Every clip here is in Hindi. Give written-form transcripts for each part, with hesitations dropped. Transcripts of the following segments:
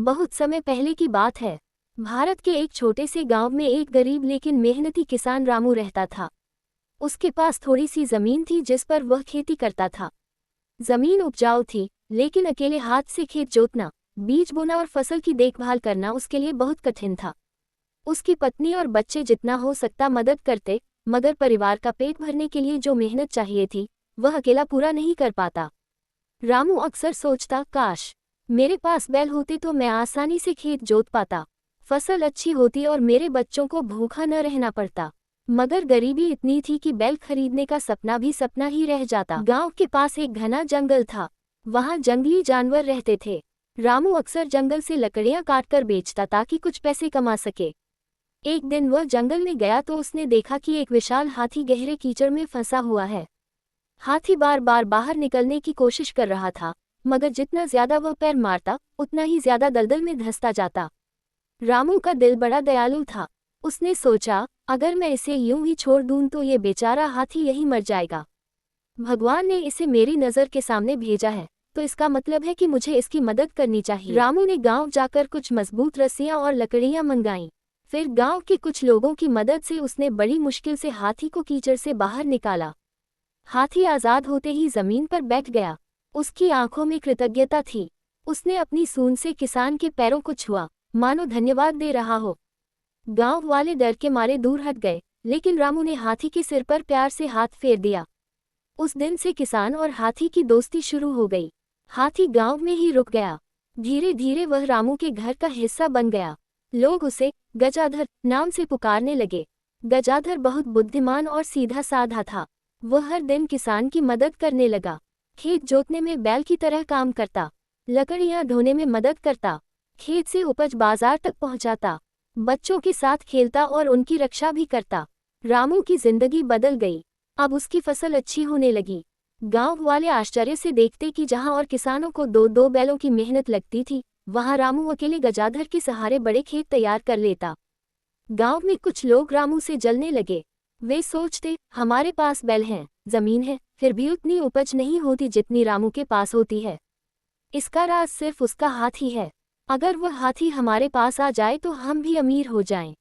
बहुत समय पहले की बात है। भारत के एक छोटे से गांव में एक गरीब लेकिन मेहनती किसान रामू रहता था। उसके पास थोड़ी सी जमीन थी जिस पर वह खेती करता था। जमीन उपजाऊ थी, लेकिन अकेले हाथ से खेत जोतना, बीज बोना और फसल की देखभाल करना उसके लिए बहुत कठिन था। उसकी पत्नी और बच्चे जितना हो सकता मदद करते, मगर परिवार का पेट भरने के लिए जो मेहनत चाहिए थी वह अकेला पूरा नहीं कर पाता। रामू अक्सर सोचता, काश मेरे पास बैल होते तो मैं आसानी से खेत जोत पाता, फसल अच्छी होती और मेरे बच्चों को भूखा न रहना पड़ता। मगर गरीबी इतनी थी कि बैल खरीदने का सपना भी सपना ही रह जाता। गांव के पास एक घना जंगल था। वहां जंगली जानवर रहते थे। रामू अक्सर जंगल से लकड़ियां काटकर बेचता ताकि कुछ पैसे कमा सके। एक दिन वह जंगल में गया तो उसने देखा कि एक विशाल हाथी गहरे कीचड़ में फंसा हुआ है। हाथी बार बार बाहर निकलने की कोशिश कर रहा था, मगर जितना ज्यादा वह पैर मारता उतना ही ज्यादा दलदल में धंसता जाता। रामू का दिल बड़ा दयालु था। उसने सोचा, अगर मैं इसे यूं ही छोड़ दूं तो ये बेचारा हाथी यहीं मर जाएगा। भगवान ने इसे मेरी नज़र के सामने भेजा है, तो इसका मतलब है कि मुझे इसकी मदद करनी चाहिए। रामू ने गांव जाकर कुछ मजबूत रस्सियां और लकड़ियां मंगाईं। फिर गांव के कुछ लोगों की मदद से उसने बड़ी मुश्किल से हाथी को कीचड़ से बाहर निकाला। हाथी आज़ाद होते ही जमीन पर बैठ गया। उसकी आंखों में कृतज्ञता थी। उसने अपनी सूंड से किसान के पैरों को छुआ, मानो धन्यवाद दे रहा हो। गांव वाले डर के मारे दूर हट गए, लेकिन रामू ने हाथी के सिर पर प्यार से हाथ फेर दिया। उस दिन से किसान और हाथी की दोस्ती शुरू हो गई। हाथी गांव में ही रुक गया। धीरे धीरे वह रामू के घर का हिस्सा बन गया। लोग उसे गजाधर नाम से पुकारने लगे। गजाधर बहुत बुद्धिमान और सीधा साधा था। वह हर दिन किसान की मदद करने लगा। खेत जोतने में बैल की तरह काम करता, लकड़ियां ढोने में मदद करता, खेत से उपज बाजार तक पहुंचाता, बच्चों के साथ खेलता और उनकी रक्षा भी करता। रामू की जिंदगी बदल गई। अब उसकी फसल अच्छी होने लगी। गांव वाले आश्चर्य से देखते कि जहां और किसानों को दो दो बैलों की मेहनत लगती थी, वहां रामू अकेले गजाधर के सहारे बड़े खेत तैयार कर लेता। गांव में कुछ लोग रामू से जलने लगे। वे सोचते, हमारे पास बैल हैं, जमीन है, फिर भी उतनी उपज नहीं होती जितनी रामू के पास होती है। इसका राज सिर्फ उसका हाथी है। अगर वह हाथी हमारे पास आ जाए तो हम भी अमीर हो जाएं।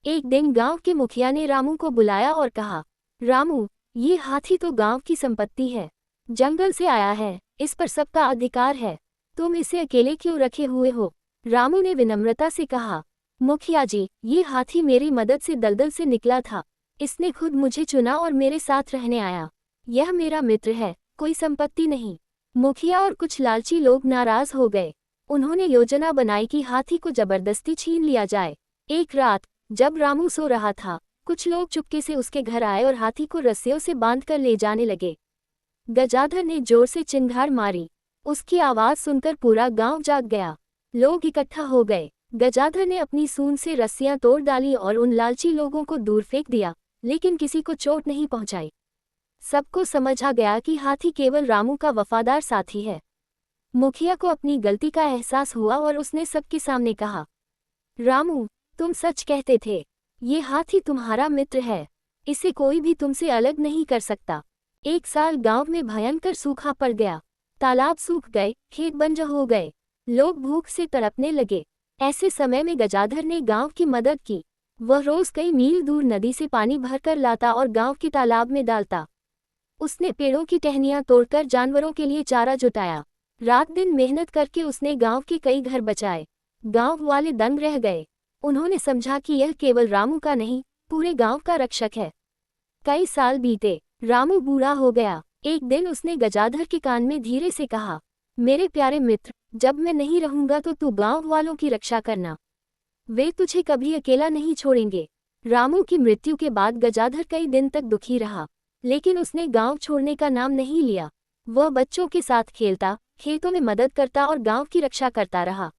एक दिन गांव के मुखिया ने रामू को बुलाया और कहा, रामू, ये हाथी तो गांव की संपत्ति है, जंगल से आया है, इस पर सबका अधिकार है। तुम इसे अकेले क्यों रखे हुए हो? रामू ने विनम्रता से कहा, मुखिया जी, ये हाथी मेरी मदद से दलदल से निकला था। इसने खुद मुझे चुना और मेरे साथ रहने आया। यह मेरा मित्र है, कोई संपत्ति नहीं। मुखिया और कुछ लालची लोग नाराज हो गए। उन्होंने योजना बनाई कि हाथी को जबरदस्ती छीन लिया जाए। एक रात जब रामू सो रहा था, कुछ लोग चुपके से उसके घर आए और हाथी को रस्सियों से बांधकर ले जाने लगे। गजाधर ने जोर से चिंगार मारी। उसकी आवाज सुनकर पूरा गांव जाग गया। लोग इकट्ठा हो गए। गजाधर ने अपनी सूंड से रस्सियां तोड़ डाली और उन लालची लोगों को दूर फेंक दिया, लेकिन किसी को चोट नहीं पहुंचाई। सबको समझ आ गया कि हाथी केवल रामू का वफादार साथी है। मुखिया को अपनी गलती का एहसास हुआ और उसने सबके सामने कहा, रामू, तुम सच कहते थे। ये हाथी तुम्हारा मित्र है। इसे कोई भी तुमसे अलग नहीं कर सकता। एक साल गांव में भयंकर सूखा पड़ गया। तालाब सूख गए, खेत बंजर हो गए, लोग भूख से तड़पने लगे। ऐसे समय में गजाधर ने गांव की मदद की। वह रोज कई मील दूर नदी से पानी भरकर लाता और गांव के तालाब में डालता। उसने पेड़ों की टहनियां तोड़कर जानवरों के लिए चारा जुटाया। रात दिन मेहनत करके उसने गांव के कई घर बचाए। गांव वाले दंग रह गए। उन्होंने समझा कि यह केवल रामू का नहीं, पूरे गांव का रक्षक है। कई साल बीते। रामू बूढ़ा हो गया। एक दिन उसने गजाधर के कान में धीरे से कहा, मेरे प्यारे मित्र, जब मैं नहीं रहूंगा तो तू गांव वालों की रक्षा करना। वे तुझे कभी अकेला नहीं छोड़ेंगे। रामू की मृत्यु के बाद गजाधर कई दिन तक दुखी रहा, लेकिन उसने गांव छोड़ने का नाम नहीं लिया। वह बच्चों के साथ खेलता, खेतों में मदद करता और गांव की रक्षा करता रहा।